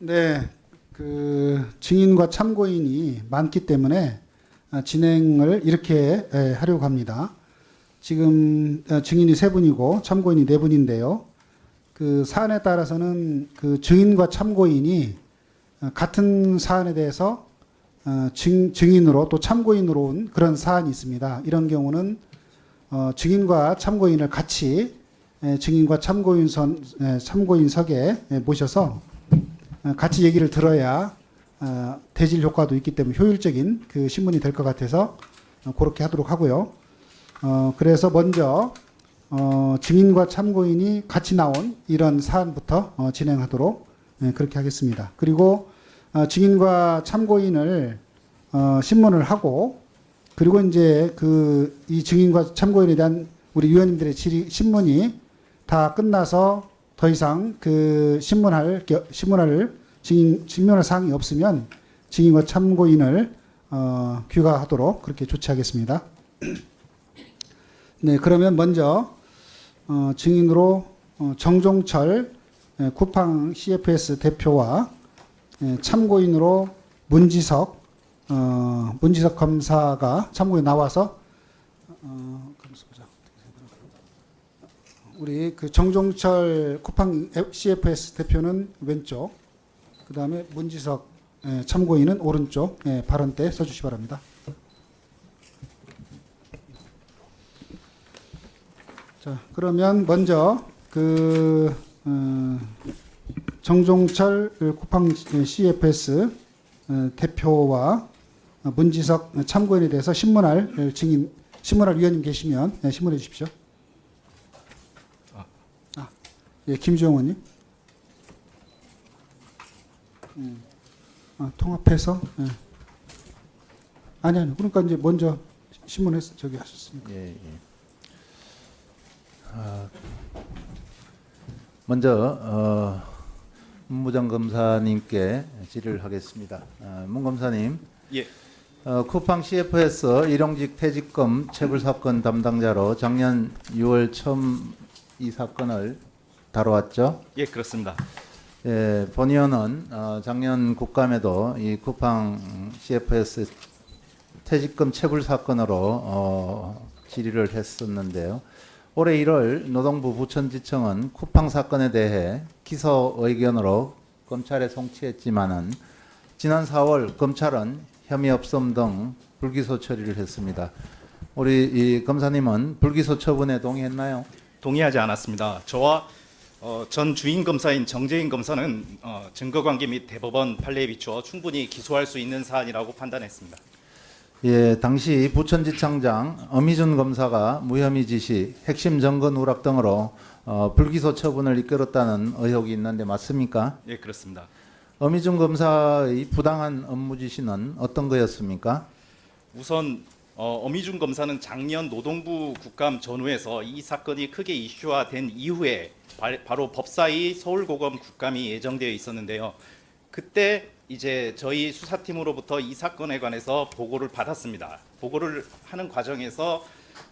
네, 그 증인과 참고인이 많기 때문에 진행을 이렇게 하려고 합니다. 지금 증인이 3분이고 참고인이 4분인데요. 그 사안에 따라서는 그 증인과 참고인이 같은 사안에 대해서 증인으로 또 참고인으로 온 그런 사안이 있습니다. 이런 경우는 증인과 참고인을 같이 증인과 참고인석에 모셔서 같이 얘기를 들어야 대질 효과도 있기 때문에 효율적인 그 신문이 될 것 같아서 그렇게 하도록 하고요. 그래서 먼저 증인과 참고인이 같이 나온 이런 사안부터 진행하도록 그렇게 하겠습니다. 그리고 증인과 참고인을 신문을 하고 그리고 이제 이 증인과 참고인에 대한 우리 위원님들의 신문이 다 끝나서 더 이상 그 신문할 사항이 없으면 증인과 참고인을 귀가하도록 그렇게 조치하겠습니다. 네, 그러면 먼저 증인으로 정종철 쿠팡 CFS 대표와 참고인으로 문지석 검사가 참고인 나와서 우리 그 정종철 쿠팡 CFS 대표는 왼쪽, 그 다음에 문지석 참고인은 오른쪽 발언대 써주시 기 바랍니다. 자, 그러면 먼저 그 정종철 쿠팡 CFS 대표와 문지석 참고인에 대해서 신문할 위원님 계시면 신문해 주십시오. 예, 김주영 의원님. 통합해서. 예. 아니. 그러니까 이제 먼저 신문해서 저기 하셨으니까. 예, 예. 먼저 문무장 검사님께 질의를 하겠습니다. 문 검사님. 예. 쿠팡 CFS 일용직 퇴직금 체불 사건 담당자로 작년 6월 처음 이 사건을 다뤄왔죠? 예, 그렇습니다. 예, 본 의원은 작년 국감에도 이 쿠팡 CFS 퇴직금 체불 사건으로 질의를 했었는데요. 올해 1월 노동부 부천지청은 쿠팡 사건에 대해 기소 의견으로 검찰에 송치했지만은 지난 4월 검찰은 혐의 없음 등 불기소 처리를 했습니다. 우리 이 검사님은 불기소 처분에 동의했나요? 동의하지 않았습니다. 저와 전 주인 검사인 정재인 검사는 증거관계 및 대법원 판례에 비추어 충분히 기소할 수 있는 사안이라고 판단했습니다. 예, 당시 부천지청장 엄희준 검사가 무혐의 지시, 핵심 증거 누락 등으로 불기소 처분을 이끌었다는 의혹이 있는데 맞습니까? 예, 그렇습니다. 엄희준 검사의 부당한 업무 지시는 어떤 거였습니까? 우선 엄희준 검사는 작년 노동부 국감 전후에서 이 사건이 크게 이슈화된 이후에 바로 법사위 서울고검 국감이 예정되어 있었는데요. 그때 이제 저희 수사팀으로부터 이 사건에 관해서 보고를 받았습니다. 보고를 하는 과정에서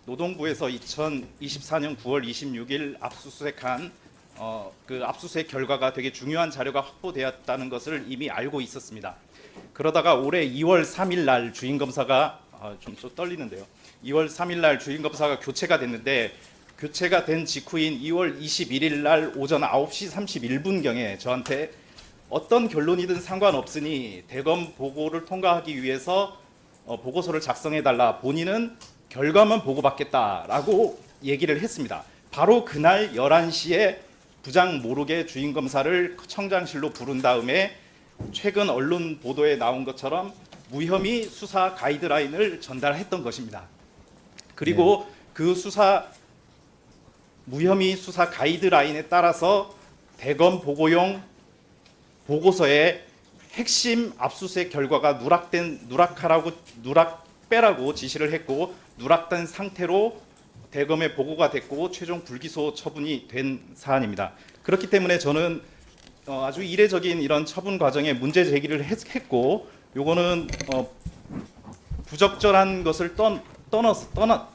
노동부에서 2024년 9월 26일 압수수색한 그 압수수색 결과가 되게 중요한 자료가 확보되었다는 것을 이미 알고 있었습니다. 그러다가 올해 2월 3일 날 주인 검사가 좀 떨리는데요. 2월 3일 날 주인 검사가 교체가 됐는데 교체가 된 직후인 2월 21일 날 오전 9시 31분경에 저한테 어떤 결론이든 상관없으니 대검 보고를 통과하기 위해서 보고서를 작성해달라. 본인은 결과만 보고받겠다라고 얘기를 했습니다. 바로 그날 11시에 부장 모르게 주인 검사를 청장실로 부른 다음에 최근 언론 보도에 나온 것처럼 무혐의 수사 가이드라인을 전달했던 것입니다. 그리고 네. 그 무혐의 수사 가이드라인에 따라서 대검 보고용 보고서에 핵심 압수수색 결과가 누락빼라고 지시를 했고 누락된 상태로 대검에 보고가 됐고 최종 불기소 처분이 된 사안입니다. 그렇기 때문에 저는 아주 이례적인 이런 처분 과정에 문제 제기를 했고 요거는 부적절한 것을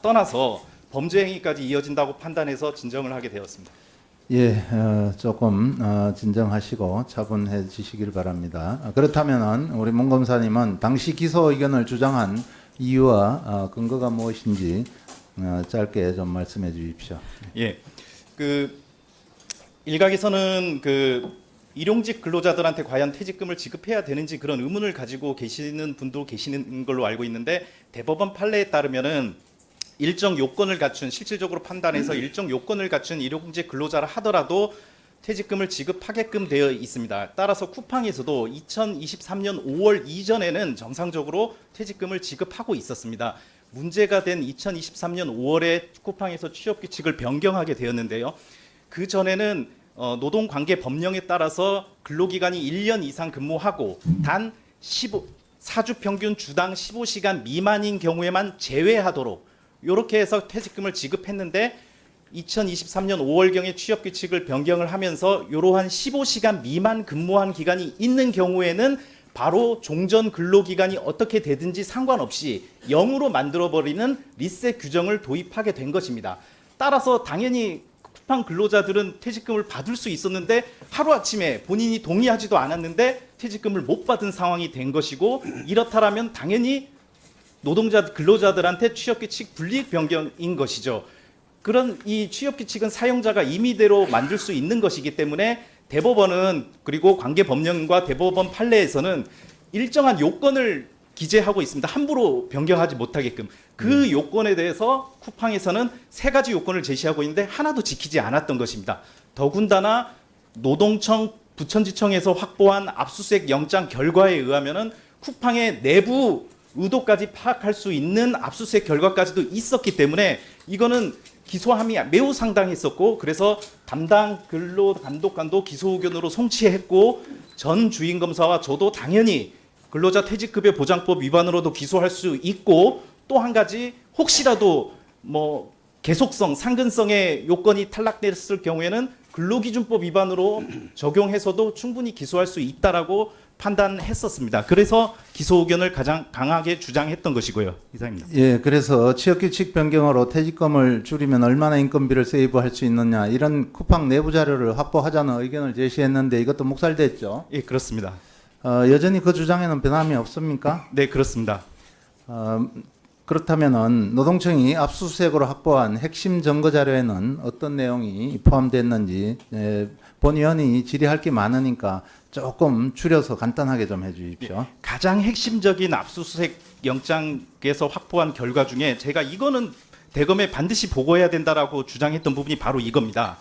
떠나서 범죄 행위까지 이어진다고 판단해서 진정을 하게 되었습니다. 예, 조금 진정하시고 차분해지시길 바랍니다. 그렇다면은 우리 문 검사님은 당시 기소 의견을 주장한 이유와 근거가 무엇인지 짧게 좀 말씀해 주십시오. 예, 그 일각에서는 그 일용직 근로자들한테 과연 퇴직금을 지급해야 되는지 그런 의문을 가지고 계시는 분도 계시는 걸로 알고 있는데, 대법원 판례에 따르면은 일정 요건을 갖춘, 실질적으로 판단해서 일정 요건을 갖춘 일용직 근로자라 하더라도 퇴직금을 지급하게끔 되어 있습니다. 따라서 쿠팡에서도 2023년 5월 이전에는 정상적으로 퇴직금을 지급하고 있었습니다. 문제가 된 2023년 5월에 쿠팡에서 취업규칙을 변경하게 되었는데요. 그 전에는 노동관계 법령에 따라서 근로기간이 1년 이상 근무하고 단 4주 평균 주당 15시간 미만인 경우에만 제외하도록 이렇게 해서 퇴직금을 지급했는데, 2023년 5월경에 취업규칙을 변경을 하면서 이러한 15시간 미만 근무한 기간이 있는 경우에는 바로 종전 근로기간이 어떻게 되든지 상관없이 0으로 만들어버리는 리셋 규정을 도입하게 된 것입니다. 따라서 당연히 쿠팡 근로자들은 퇴직금을 받을 수 있었는데 하루아침에 본인이 동의하지도 않았는데 퇴직금을 못 받은 상황이 된 것이고, 이렇다라면 당연히 노동자 근로자들한테 취업규칙 분리 변경인 것이죠. 그런 이 취업규칙은 사용자가 임의대로 만들 수 있는 것이기 때문에 대법원은, 그리고 관계법령과 대법원 판례에서는 일정한 요건을 기재하고 있습니다. 함부로 변경하지 못하게끔. 그 요건에 대해서 쿠팡에서는 3가지 요건을 제시하고 있는데 하나도 지키지 않았던 것입니다. 더군다나 노동청, 부천지청에서 확보한 압수수색 영장 결과에 의하면은 쿠팡의 내부 의도까지 파악할 수 있는 압수수색 결과까지도 있었기 때문에 이거는 기소함이 매우 상당했었고, 그래서 담당 근로감독관도 기소 의견으로 송치했고, 전 주임검사와 저도 당연히 근로자 퇴직급여 보장법 위반으로도 기소할 수 있고, 또 한 가지 혹시라도 뭐 계속성, 상근성의 요건이 탈락됐을 경우에는 근로기준법 위반으로 적용해서도 충분히 기소할 수 있다라고 판단했었습니다. 그래서 기소 의견을 가장 강하게 주장했던 것이고요. 이상입니다. 예, 그래서 취업규칙 변경으로 퇴직금을 줄이면 얼마나 인건비를 세이브할 수 있느냐, 이런 쿠팡 내부 자료를 확보하자는 의견을 제시했는데 이것도 묵살됐죠. 예, 그렇습니다. 여전히 그 주장에는 변함이 없습니까? 네, 그렇습니다. 그렇다면은 노동청이 압수수색으로 확보한 핵심 증거 자료에는 어떤 내용이 포함됐는지, 본 의원이 질의할 게 많으니까 조금 줄여서 간단하게 좀 해주십시오. 가장 핵심적인 압수수색 영장에서 확보한 결과 중에 제가 이거는 대검에 반드시 보고해야 된다라고 주장했던 부분이 바로 이겁니다.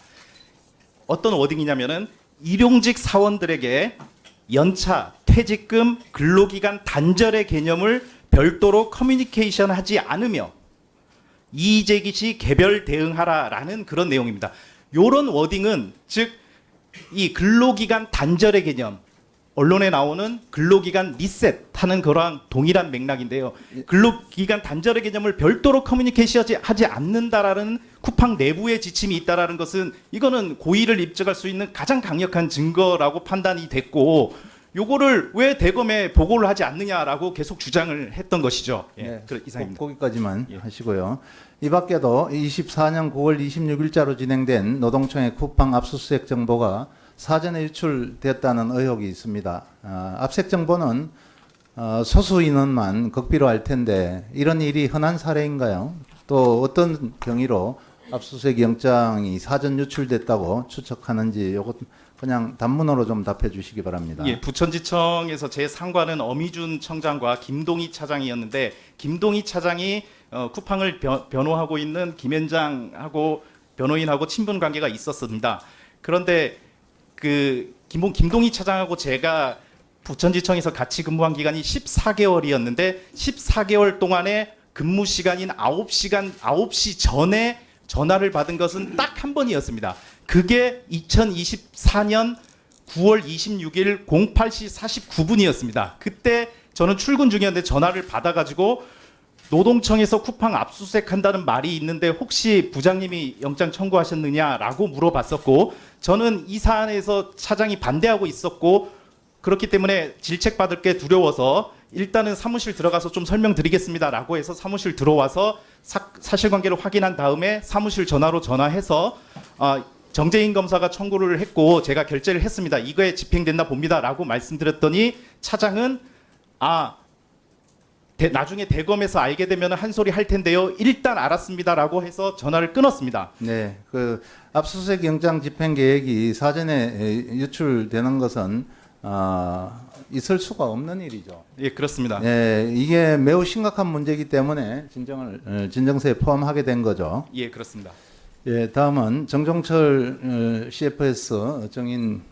어떤 워딩이냐면은 일용직 사원들에게 연차, 퇴직금, 근로기간 단절의 개념을 별도로 커뮤니케이션하지 않으며 이의제기 시 개별 대응하라라는 그런 내용입니다. 이런 워딩은 즉 이 근로기간 단절의 개념, 언론에 나오는 근로기간 리셋하는 그러한 동일한 맥락인데요. 근로기간 단절의 개념을 별도로 커뮤니케이션하지 않는다라는 쿠팡 내부의 지침이 있다라는 것은 이거는 고의를 입증할 수 있는 가장 강력한 증거라고 판단이 됐고, 요거를 왜 대검에 보고를 하지 않느냐라고 계속 주장을 했던 것이죠. 예, 네, 이상입니다. 거기까지만 예. 하시고요. 이 밖에도 24년 9월 26일자로 진행된 노동청의 쿠팡 압수수색 정보가 사전에 유출되었다는 의혹이 있습니다. 압색 정보는 소수 인원만 극비로 알 텐데 이런 일이 흔한 사례인가요? 또 어떤 경위로 압수수색 영장이 사전 유출됐다고 추측하는지 요것 그냥 단문으로 좀 답해 주시기 바랍니다. 예, 부천지청에서 제 상관은 어미준 청장과 김동희 차장이었는데, 김동희 차장이 쿠팡을 변호하고 있는 김현장하고 변호인하고 친분 관계가 있었습니다. 그런데 그 김동희 차장하고 제가 부천지청에서 같이 근무한 기간이 14개월이었는데 14개월 동안에 근무 시간인 9시 전에 전화를 받은 것은 딱 한 번이었습니다. 그게 2024년 9월 26일 08시 49분이었습니다. 그때 저는 출근 중이었는데 전화를 받아가지고 노동청에서 쿠팡 압수수색한다는 말이 있는데 혹시 부장님이 영장 청구하셨느냐라고 물어봤었고, 저는 이 사안에서 차장이 반대하고 있었고, 그렇기 때문에 질책받을 게 두려워서 일단은 사무실 들어가서 좀 설명드리겠습니다라고 해서 사무실 들어와서 사실관계를 확인한 다음에 사무실 전화로 전화해서 정재인 검사가 청구를 했고 제가 결재를 했습니다. 이거에 집행된다 봅니다라고 말씀드렸더니 차장은 나중에 대검에서 알게 되면 한 소리 할 텐데요. 일단 알았습니다라고 해서 전화를 끊었습니다. 네, 그 압수수색 영장 집행 계획이 사전에 유출되는 것은 있을 수가 없는 일이죠. 예, 그렇습니다. 네, 이게 매우 심각한 문제이기 때문에 진정서에 포함하게 된 거죠. 예, 그렇습니다. 예, 다음은 정종철 CFS 정인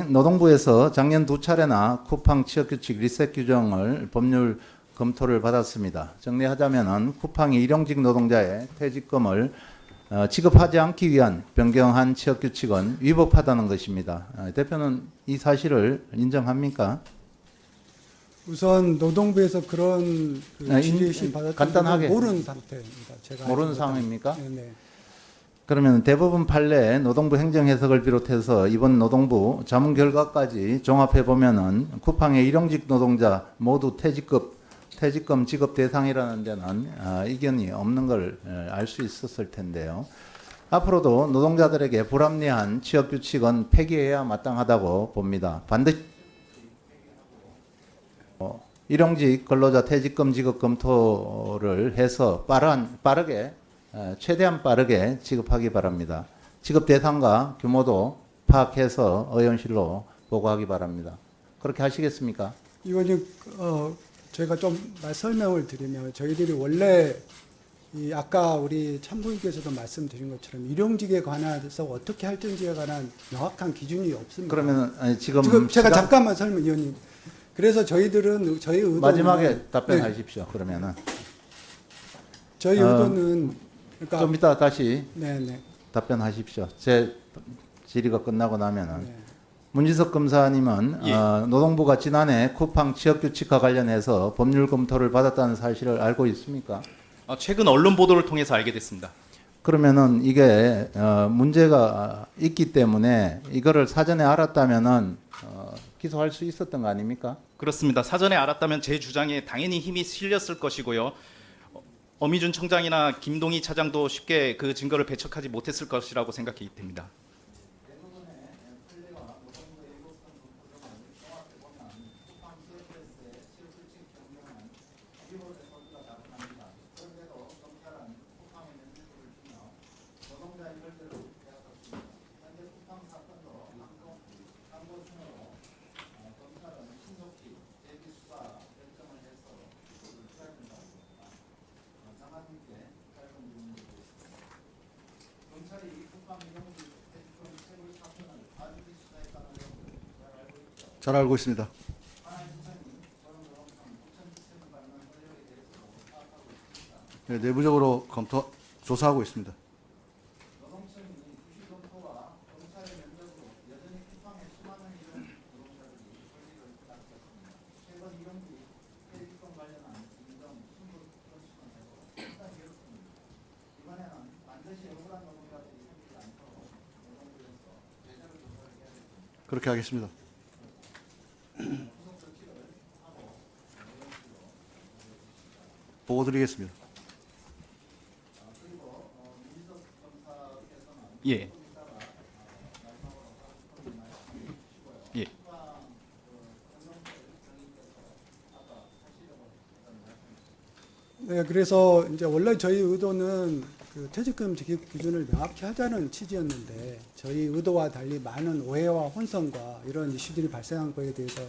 노동부에서 작년 2차례나 쿠팡 취업규칙 리셋 규정을 법률 검토를 받았습니다. 정리하자면은 쿠팡이 일용직 노동자의 퇴직금을 지급하지 않기 위한 변경한 취업규칙은 위법하다는 것입니다. 대표는 이 사실을 인정합니까? 우선 노동부에서 그런 질의심 받았던 간단하게. 건 모르는 상태입니다. 제가 모르는 알지 상황입니까? 못한- 네네. 그러면 대법원 판례 노동부 행정해석을 비롯해서 이번 노동부 자문 결과까지 종합해 보면은 쿠팡의 일용직 노동자 모두 퇴직금 지급 대상이라는 데는 이견이 없는 걸 알 수 있었을 텐데요. 앞으로도 노동자들에게 불합리한 취업 규칙은 폐기해야 마땅하다고 봅니다. 반드시 일용직 근로자 퇴직금 지급 검토를 해서 빠르게 최대한 빠르게 지급하기 바랍니다. 지급 대상과 규모도 파악해서 의원실로 보고하기 바랍니다. 그렇게 하시겠습니까? 이거는 제가 좀 설명을 드리면 저희들이 원래 아까 우리 참고인께서도 말씀드린 것처럼 일용직에 관해서 어떻게 할 건지에 관한 명확한 기준이 없습니다. 그러면 지금 제가 시간- 잠깐만 설명, 의원님. 그래서 저희들은 저희 의도는 마지막에 답변하십시오. 그러면은 저희 의도는 그러니까 좀 이따 다시 네네. 답변하십시오. 제 질의가 끝나고 나면은 네. 문지석 검사님은 예. 노동부가 지난해 쿠팡 취업규칙과 관련해서 법률 검토를 받았다는 사실을 알고 있습니까? 최근 언론 보도를 통해서 알게 됐습니다. 그러면은 이게 문제가 있기 때문에 이거를 사전에 알았다면은 기소할 수 있었던 거 아닙니까? 그렇습니다. 사전에 알았다면 제 주장에 당연히 힘이 실렸을 것이고요. 어미준 청장이나 김동희 차장도 쉽게 그 증거를 배척하지 못했을 것이라고 생각이 됩니다. 잘 알고 있습니다. 네, 내부적으로 조사하고 있습니다. 그렇게 하겠습니다. 보고 드리겠습니다. 예. 예. 네, 그래서 이제 원래 저희 의도는 그 퇴직금 지급 기준을 명확히 하자는 취지였는데 저희 의도와 달리 많은 오해와 혼선과 이런 이슈들이 발생한 거에 대해서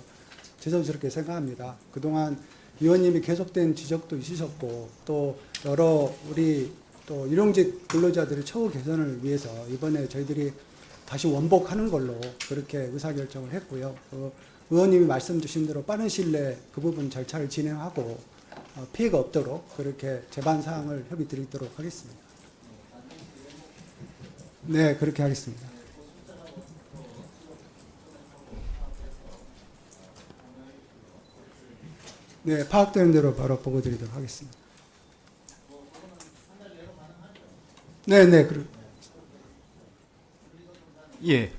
죄송스럽게 생각합니다. 그동안 의원님이 계속된 지적도 있으셨고 또 여러 우리 또 일용직 근로자들의 처우 개선을 위해서 이번에 저희들이 다시 원복하는 걸로 그렇게 의사결정을 했고요. 의원님이 말씀 주신 대로 빠른 시일 내에 그 부분 절차를 진행하고 피해가 없도록 그렇게 제반 사항을 협의 드리도록 하겠습니다. 네, 그렇게 하겠습니다. 네, 파악되는 대로 바로 보고 드리도록 하겠습니다. 네, 네, 예.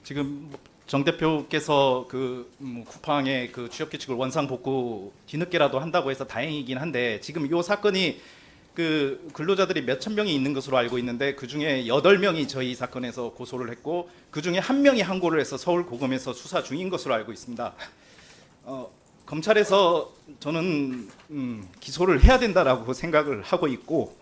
지금 정 대표께서 쿠팡의 그 취업 규칙을 원상 복구 뒤늦게라도 한다고 해서 다행이긴 한데 지금 이 사건이 그 근로자들이 몇천 명이 있는 것으로 알고 있는데 그 중에 8명이 저희 사건에서 고소를 했고 그 중에 1명이 항고를 해서 서울고검에서 수사 중인 것으로 알고 있습니다. 검찰에서 저는 기소를 해야 된다라고 생각을 하고 있고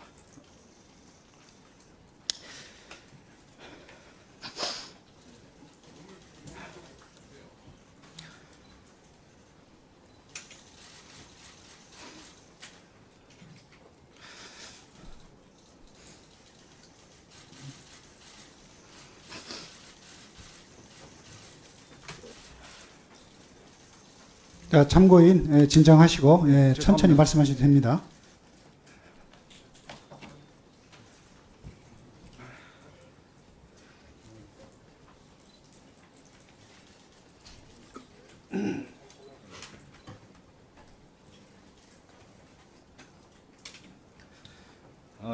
자, 참고인 진정하시고 천천히 말씀하셔도 됩니다.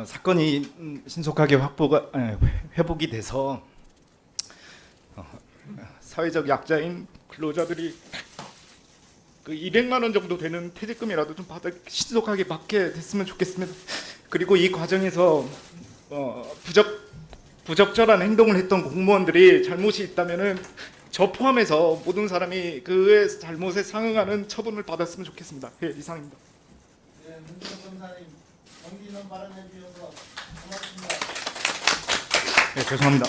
사건이 신속하게 회복이 돼서 사회적 약자인 근로자들이 그 200만 원 정도 되는 퇴직금이라도 좀 신속하게 받게 됐으면 좋겠습니다. 그리고 이 과정에서 부적절한 행동을 했던 공무원들이 잘못이 있다면은 저 포함해서 모든 사람이 그의 잘못에 상응하는 처분을 받았으면 좋겠습니다. 예, 이상입니다. 네, 문재인 검사님 경기 있는 발언해 주셔서 고맙습니다. 네, 죄송합니다.